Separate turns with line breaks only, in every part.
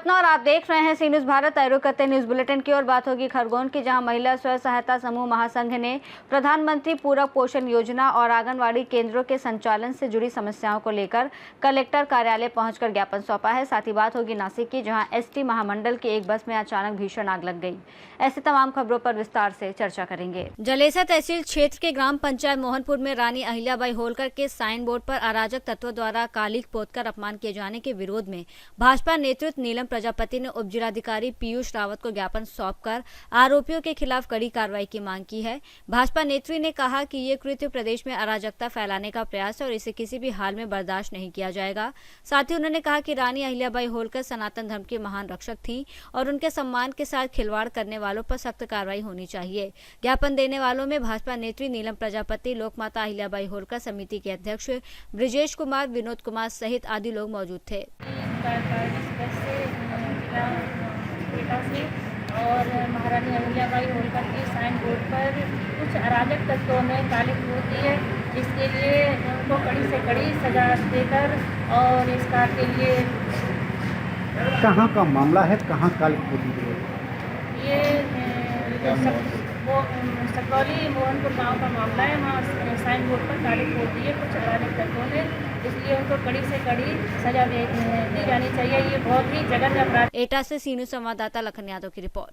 सपना और आप देख रहे हैं सी न्यूज़ भारत। आइरो करते न्यूज़ बुलेटिन की ओर बात होगी खरगोन की, जहां महिला स्वयं सहायता समूह महासंघ ने प्रधानमंत्री पूरक पोषण योजना और आंगनवाड़ी केंद्रों के संचालन से जुड़ी समस्याओं को लेकर कलेक्टर कार्यालय पहुंचकर ज्ञापन सौंपा है। साथ ही बात होगी नासिक की, जहां एसटी महामंडल की एक बस में अचानक भीषण आग लग गई। ऐसी तमाम खबरों पर विस्तार से चर्चा करेंगे। जलेसर तहसील क्षेत्र के ग्राम पंचायत मोहनपुर में रानी अहिल्याबाई होलकर के साइन बोर्ड पर अराजक तत्वों द्वारा कालिख पोतकर अपमान किए जाने के विरोध में भाजपा नेतृत्व नीलम प्रजापति ने उप जिलाधिकारी पीयूष रावत को ज्ञापन सौंपकर आरोपियों के खिलाफ कड़ी कार्रवाई की मांग की है। भाजपा नेत्री ने कहा कि ये कृत्य प्रदेश में अराजकता फैलाने का प्रयास है और इसे किसी भी हाल में बर्दाश्त नहीं किया जाएगा। साथ ही उन्होंने कहा कि रानी अहिल्याबाई होलकर सनातन धर्म की महान रक्षक थी और उनके सम्मान के साथ खिलवाड़ करने वालों पर सख्त कार्रवाई होनी चाहिए। ज्ञापन देने वालों में भाजपा नेत्री नीलम प्रजापति, लोकमाता अहिल्याबाई होलकर समिति के अध्यक्ष ब्रिजेश कुमार, विनोद कुमार सहित आदि लोग मौजूद थे।
और महारानी अहिल्याबाई होलकर के साइन बोर्ड पर कुछ अराजक तत्वों ने कालिख पोत दी है, जिसके लिए उनको कड़ी से कड़ी सजा देकर और इस कार्य के लिए
कहाँ का मामला है, कहाँ कालिख पोती है?
ये सकौली मोहनपुर गांव का मामला है। वहाँ साइन बोर्ड पर कालिख पोत दी है कुछ अराजक तत्वों ने, इसलिए उनको कड़ी से कड़ी सजा दी जानी चाहिए। ये बहुत ही जघन्य अपराध।
एटा से सी न्यूज़ संवाददाता लखन यादव की रिपोर्ट।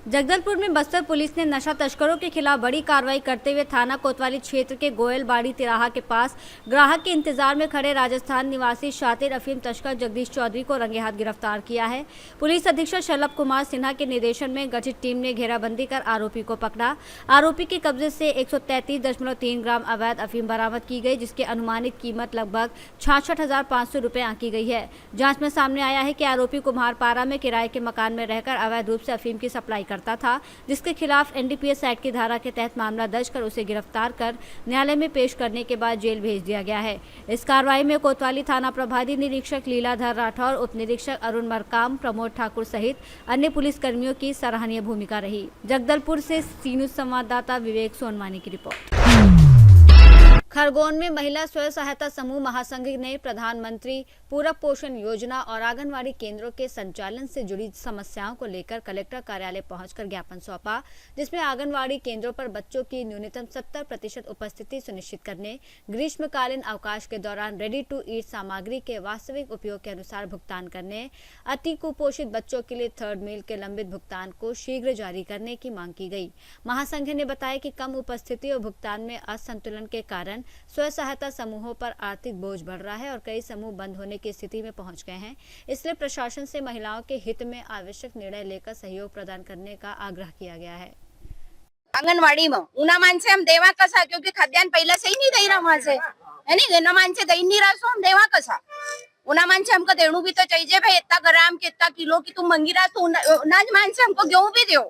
जगदलपुर में बस्तर पुलिस ने नशा तस्करों के खिलाफ बड़ी कार्रवाई करते हुए थाना कोतवाली क्षेत्र के गोयलबाड़ी तिराहा के पास ग्राहक के इंतजार में खड़े राजस्थान निवासी शातिर अफीम तस्कर जगदीश चौधरी को रंगे हाथ गिरफ्तार किया है। पुलिस अधीक्षक शलभ कुमार सिन्हा के निर्देशन में गठित टीम ने घेराबंदी कर आरोपी को पकड़ा। आरोपी के कब्जे से 133.3 ग्राम अवैध अफीम बरामद की गई, जिसकी अनुमानित कीमत लगभग 66,500 रुपये आंकी गई है। जाँच में सामने आया है कि आरोपी कुम्हारपारा में किराए के मकान में रहकर अवैध रूप से अफीम की सप्लाई करता था, जिसके खिलाफ एनडीपीएस एक्ट की धारा के तहत मामला दर्ज कर उसे गिरफ्तार कर न्यायालय में पेश करने के बाद जेल भेज दिया गया है। इस कार्रवाई में कोतवाली थाना प्रभारी निरीक्षक लीलाधर राठौर, उप निरीक्षक अरुण मरकाम, प्रमोद ठाकुर सहित अन्य पुलिस कर्मियों की सराहनीय भूमिका रही। जगदलपुर से सी न्यूज़ संवाददाता विवेक सोनवानी की रिपोर्ट। खरगोन में महिला स्वयं सहायता समूह महासंघ ने प्रधानमंत्री पूरक पोषण योजना और आंगनवाड़ी केंद्रों के संचालन से जुड़ी समस्याओं को लेकर कलेक्टर कार्यालय पहुंचकर ज्ञापन सौंपा, जिसमें आंगनवाड़ी केंद्रों पर बच्चों की न्यूनतम 70% उपस्थिति सुनिश्चित करने, ग्रीष्मकालीन अवकाश के दौरान रेडी टू ईट सामग्री के वास्तविक उपयोग के अनुसार भुगतान करने, अति कुपोषित बच्चों के लिए थर्ड मील के लंबित भुगतान को शीघ्र जारी करने की मांग की गई। महासंघ ने बताया कि कम उपस्थिति और भुगतान में असंतुलन के कारण स्वयं सहायता समूहों पर आर्थिक बोझ बढ़ रहा है और कई समूह बंद होने की स्थिति में पहुंच गए हैं। इसलिए प्रशासन से महिलाओं के हित में आवश्यक निर्णय लेकर सहयोग प्रदान करने का आग्रह किया गया है।
अंगनवाड़ी में उना माणसे हम देवा कसा, क्योंकि खाद्यान्न पहले से ही नहीं दे रहा वहां से, है नहीं ना माणसे दही नहीं रहा, सो हम देवा कसा उना माणसे हमको देणू भी तो चाहिए भाई, इतना ग्राम के इतना किलो की तुम मंगी रहा तो अनाज माणसे हमको गेहूं भी दो,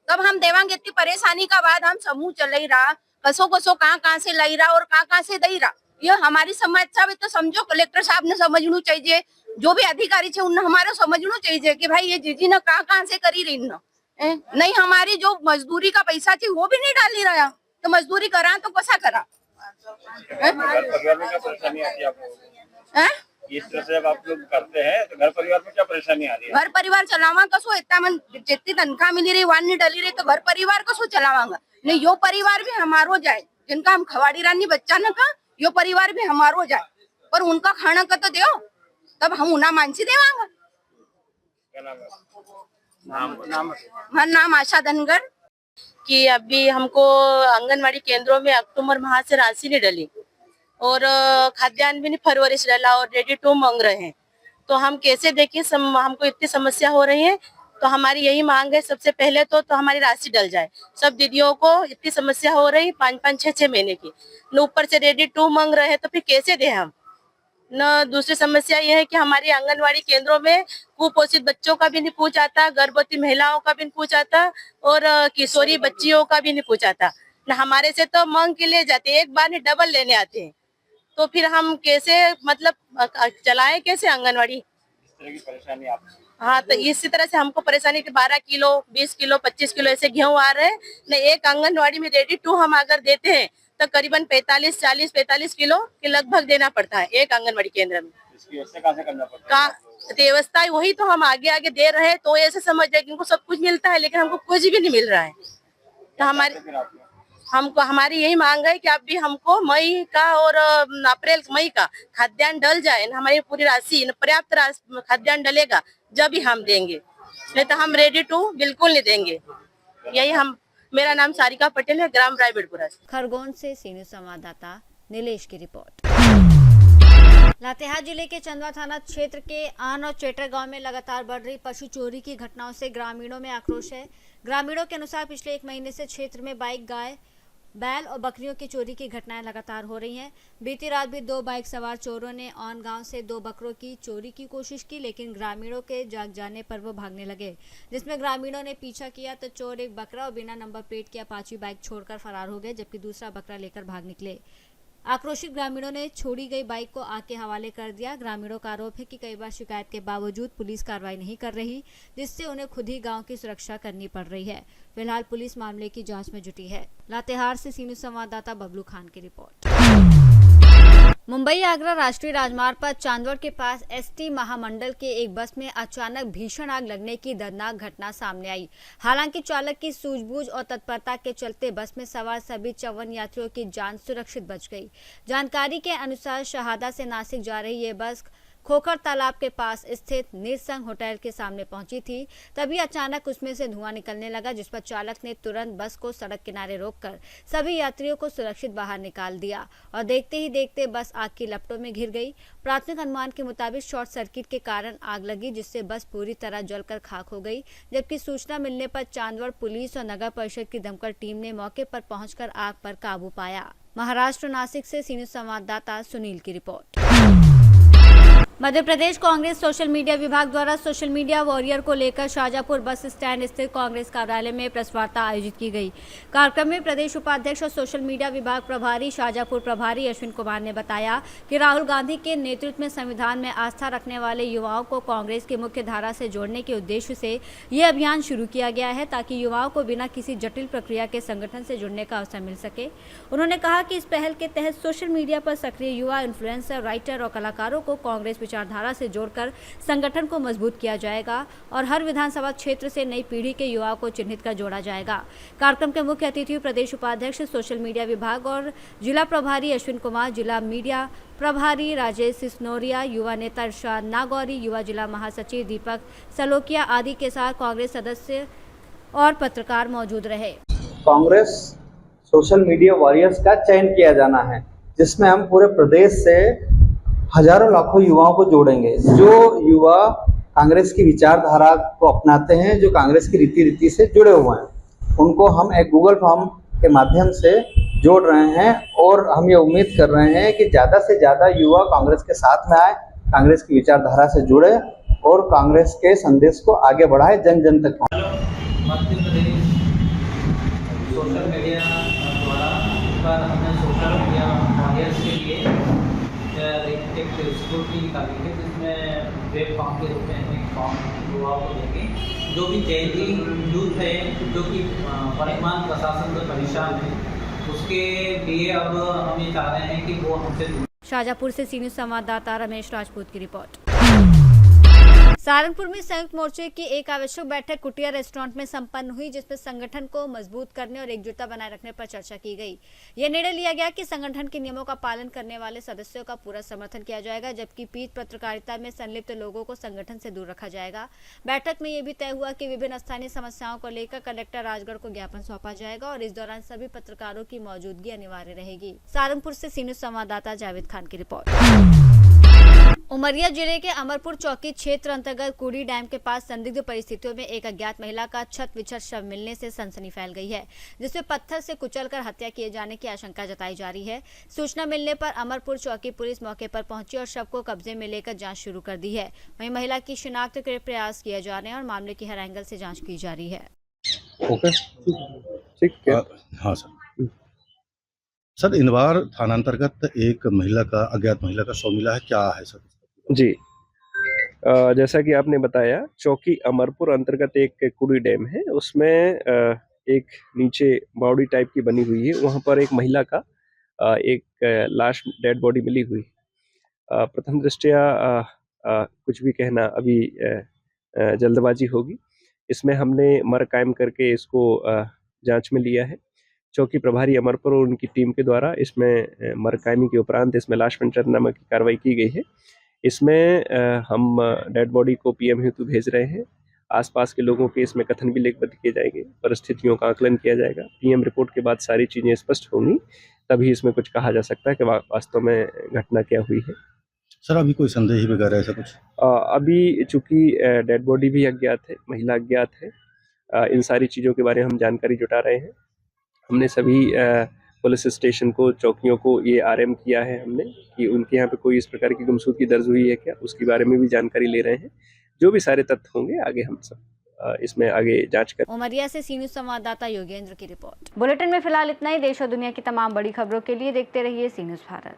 तब हम देवांगे। इतनी परेशानी का बाद हम समूह चल ही रहा, कसो कसो कहाँ से लाई रहा और कहाँ से दई रहा। ये हमारी समस्या भी तो समझो, कलेक्टर साहब ने समझना चाहिए, जो भी अधिकारी थे उन्हें हमारे समझना चाहिए कि भाई ये जीजी ने कहाँ से करी रही न, नहीं हमारी जो मजदूरी का पैसा थी वो भी नहीं डाली रहा, तो मजदूरी करा तो कैसा करा।
इस तरह से जब आप लोग करते हैं तो घर परिवार में क्या परेशानी आ रही है? घर
परिवार चलावा कसो, इतना मन जितनी तनख्वाह मिली रही वन नहीं डली रही, तो घर परिवार कसो चलावांगा। नहीं यो परिवार भी हमारो जाए, जिनका हम खवाड़ी रानी बच्चा न का, यो परिवार भी हमारो जाए, पर उनका खाना का तो दो, तब हम उना मानसी देवांगा।
क्या नाम है?
नाम आशा धनगर।
कि अभी हमको आंगनवाड़ी केंद्रों में अक्टूबर माह से राशि नहीं डली और खाद्यान्न भी नहीं फरवरी से डला और रेडी टू मांग रहे हैं, तो हम कैसे देखिए हमको इतनी समस्या हो रही है। तो हमारी यही मांग है सबसे पहले तो हमारी राशि डल जाए। सब दीदियों को इतनी समस्या हो रही 5-5, 6-6 महीने की, न ऊपर से रेडी टू मांग रहे हैं, तो फिर कैसे दे हम न। दूसरी समस्या यह है कि हमारी आंगनवाड़ी केंद्रों में कुपोषित बच्चों का भी नहीं पूछ आता, गर्भवती महिलाओं का भी नहीं पूछ आता और किशोरी बच्चियों का भी नहीं पूछ आता न। हमारे से तो मांग के लिए जाते हैं, एक बार नहीं डबल लेने आते हैं, तो फिर हम कैसे मतलब चलाएं कैसे आंगनवाड़ी?
इस तरह की परेशानी आप?
हाँ, तो इसी तरह से हमको परेशानी कि 12 किलो 20 किलो 25 किलो ऐसे गेहूं आ रहे हैं न। एक आंगनवाड़ी में रेडी टू हम अगर देते हैं तो करीबन 45 किलो के लगभग देना पड़ता है एक आंगनवाड़ी केंद्र में।
इसकी व्यवस्था कहाँ से करना पड़ता है?
व्यवस्था है वही तो हम आगे आगे दे रहे हैं, तो ऐसे समझ जाए कि उनको सब कुछ मिलता है लेकिन हमको कुछ भी नहीं मिल रहा है। तो हमारी यही मांग है कि आप भी हमको मई का और अप्रैल मई का खाद्यान्न डल जाए, हमारी पूरी राशि पर्याप्त खाद्यान्न डलेगा जब ही हम देंगे, नहीं तो हम रेडी टू बिल्कुल नहीं देंगे। यही मेरा नाम सारिका पटेल है, ग्राम रायबेड़पुरा से।
खरगोन से सीनियर संवाददाता नीलेश की रिपोर्ट। लातेहार जिले के चंदवा थाना क्षेत्र के आन और चेटर गांव में लगातार बढ़ रही पशु चोरी की घटनाओं से ग्रामीणों में आक्रोश है। ग्रामीणों के अनुसार पिछले 1 महीने से क्षेत्र में बाइक, गाय, बैल और बकरियों की चोरी की घटनाएं लगातार हो रही हैं। बीती रात भी 2 बाइक सवार चोरों ने ऑन गांव से 2 बकरों की चोरी की कोशिश की, लेकिन ग्रामीणों के जाग जाने पर वो भागने लगे, जिसमें ग्रामीणों ने पीछा किया तो चोर एक बकरा और बिना नंबर प्लेट की अपाची बाइक छोड़कर फरार हो गए, जबकि दूसरा बकरा लेकर भाग निकले। आक्रोशित ग्रामीणों ने छोड़ी गई बाइक को आग के हवाले कर दिया। ग्रामीणों का आरोप है कि कई बार शिकायत के बावजूद पुलिस कार्रवाई नहीं कर रही, जिससे उन्हें खुद ही गांव की सुरक्षा करनी पड़ रही है। फिलहाल पुलिस मामले की जांच में जुटी है। लातेहार से सीनियर संवाददाता बबलू खान की रिपोर्ट। मुंबई आगरा राष्ट्रीय राजमार्ग पर चांदवड़ के पास एसटी महामंडल के एक बस में अचानक भीषण आग लगने की दर्दनाक घटना सामने आई। हालांकि चालक की सूझबूझ और तत्परता के चलते बस में सवार सभी 54 यात्रियों की जान सुरक्षित बच गई। जानकारी के अनुसार शहादा से नासिक जा रही ये बस खोखर तालाब के पास स्थित निरसंग होटल के सामने पहुंची थी। तभी अचानक उसमें से धुआं निकलने लगा, जिस पर चालक ने तुरंत बस को सड़क किनारे रोककर सभी यात्रियों को सुरक्षित बाहर निकाल दिया और देखते ही देखते बस आग की लपटों में घिर गई। प्राथमिक अनुमान के मुताबिक शॉर्ट सर्किट के कारण आग लगी, जिससे बस पूरी तरह जलकर खाक हो गई। जबकि सूचना मिलने पर चांदवड़ पुलिस और नगर परिषद की दमकल टीम ने मौके पर पहुंचकर आग पर काबू पाया। महाराष्ट्र नासिक से सीनियर संवाददाता सुनील की report. Madhya Pradesh Congress social media विभाग द्वारा सोशल मीडिया वॉरियर को लेकर शाहजहांपुर बस स्टैंड स्थित कांग्रेस कार्यालय में प्रेस वार्ता आयोजित की गई। कार्यक्रम में प्रदेश उपाध्यक्ष और सोशल मीडिया विभाग प्रभारी शाहजहांपुर प्रभारी अश्विन कुमार ने बताया कि राहुल गांधी के नेतृत्व में संविधान में आस्था रखने वाले युवाओं को कांग्रेस की मुख्य धारा से जोड़ने के उद्देश्य से ये अभियान शुरू किया गया है, ताकि युवाओं को बिना किसी जटिल प्रक्रिया के संगठन से जुड़ने का अवसर मिल सके। उन्होंने कहा कि इस पहल के तहत सोशल मीडिया पर सक्रिय युवा इन्फ्लुएंसर, राइटर और कलाकारों को कांग्रेस विचारधारा से जोड़कर संगठन को मजबूत किया जाएगा और हर विधानसभा क्षेत्र से नई पीढ़ी के युवाओं को चिन्हित कर जोड़ा जाएगा। कार्यक्रम के मुख्य अतिथि प्रदेश उपाध्यक्ष सोशल मीडिया विभाग और जिला प्रभारी अश्विन कुमार, जिला मीडिया प्रभारी राजेश सिसनोरिया, युवा नेता इरशाद नागौरी, युवा जिला महासचिव दीपक सलोकिया आदि के साथ कांग्रेस सदस्य और पत्रकार मौजूद रहे।
कांग्रेस सोशल मीडिया वॉरियर्स का चयन किया जाना है, जिसमें हम पूरे प्रदेश से हजारों लाखों युवाओं को जोड़ेंगे। जो युवा कांग्रेस की विचारधारा को अपनाते हैं, जो कांग्रेस की रीति से जुड़े हुए हैं, उनको हम एक गूगल फॉर्म के माध्यम से जोड़ रहे हैं और हम ये उम्मीद कर रहे हैं कि ज़्यादा से ज़्यादा युवा कांग्रेस के साथ में आए, कांग्रेस की विचारधारा से जुड़े और कांग्रेस के संदेश को आगे बढ़ाए, जन जन तक पहुँचाए।
मध्य प्रदेश सोशल मीडिया द्वारा पर हमने सोशल मीडिया वॉरियर्स के लिए एक स्कूटी निकाली है, जिसमें वेब फॉर्म के रूप में हम एक फॉर्म युवाओं को देंगे। जो भी जैनी यूथ है जो कि वर्तमान प्रशासन से परेशान है, उसके लिए अब हम ये चाह रहे हैं कि वो हमसे।
शाहजहांपुर से सीनियर संवाददाता रमेश राजपूत की रिपोर्ट। सहारनपुर में संयुक्त मोर्चे की एक आवश्यक बैठक कुटिया रेस्टोरेंट में संपन्न हुई, जिसमें संगठन को मजबूत करने और एकजुटता बनाए रखने पर चर्चा की गई। यह निर्णय लिया गया कि संगठन के नियमों का पालन करने वाले सदस्यों का पूरा समर्थन किया जाएगा, जबकि पीठ पत्रकारिता में संलिप्त लोगों को संगठन से दूर रखा जाएगा। बैठक में यह भी तय हुआ कि विभिन्न स्थानीय समस्याओं को लेकर कलेक्टर राजगढ़ को ज्ञापन सौंपा जाएगा और इस दौरान सभी पत्रकारों की मौजूदगी अनिवार्य रहेगी। सहारनपुर से सीनियर संवाददाता जावेद खान की रिपोर्ट। उमरिया जिले के अमरपुर चौकी क्षेत्र अंतर्गत कुड़ी डैम के पास संदिग्ध परिस्थितियों में एक अज्ञात महिला का छत विछत शव मिलने से सनसनी फैल गई है, जिसमें पत्थर से कुचलकर हत्या किए जाने की आशंका जताई जा रही है। सूचना मिलने पर अमरपुर चौकी पुलिस मौके पर पहुंची और शव को कब्जे में लेकर जांच शुरू कर दी है। वहीं महिला की शिनाख्त के प्रयास किए जा रहे हैं और मामले की हर एंगल से जाँच की जा रही है।
ओके, ठीक है। हाँ सर, इनवार थानांतर्गत एक महिला का, अज्ञात महिला का शव मिला है, क्या है सर?
जी, जैसा कि आपने बताया, चौकी अमरपुर अंतर्गत एक कुड़ी डैम है, उसमें एक नीचे बावड़ी टाइप की बनी हुई है, वहाँ पर एक महिला का एक लाश डेड बॉडी मिली हुई। प्रथम दृष्टया कुछ भी कहना अभी जल्दबाजी होगी। इसमें हमने मर कायम करके इसको जांच में लिया है। चौकी प्रभारी अमरपुर और उनकी टीम के द्वारा इसमें मर कायमी के उपरांत इसमें लाश पंचनामा की कार्रवाई की गई है। इसमें हम डेड बॉडी को पीएम हेतु भेज रहे हैं। आसपास के लोगों के इसमें कथन भी लेखबद्ध किए जाएंगे, परिस्थितियों का आकलन किया जाएगा। पीएम रिपोर्ट के बाद सारी चीजें स्पष्ट होंगी, तभी इसमें कुछ कहा जा सकता है कि वास्तव में घटना क्या हुई है।
सर अभी कोई संदेह वगैरह ऐसा कुछ?
अभी चूंकि डेड बॉडी भी अज्ञात है, महिला अज्ञात है, इन सारी चीज़ों के बारे में हम जानकारी जुटा रहे हैं। हमने सभी पुलिस स्टेशन को, चौकियों को ये आरएम किया है हमने कि उनके यहाँ पे कोई इस प्रकार की गुमशुदगी दर्ज हुई है क्या, उसके बारे में भी जानकारी ले रहे हैं। जो भी सारे तथ्य होंगे आगे हम सब इसमें आगे जांच कर।
उमरिया से सी न्यूज़ संवाददाता योगेंद्र की रिपोर्ट। बुलेटिन में फिलहाल इतना ही। देश और दुनिया की तमाम बड़ी खबरों के लिए देखते रहिए सी न्यूज़ भारत।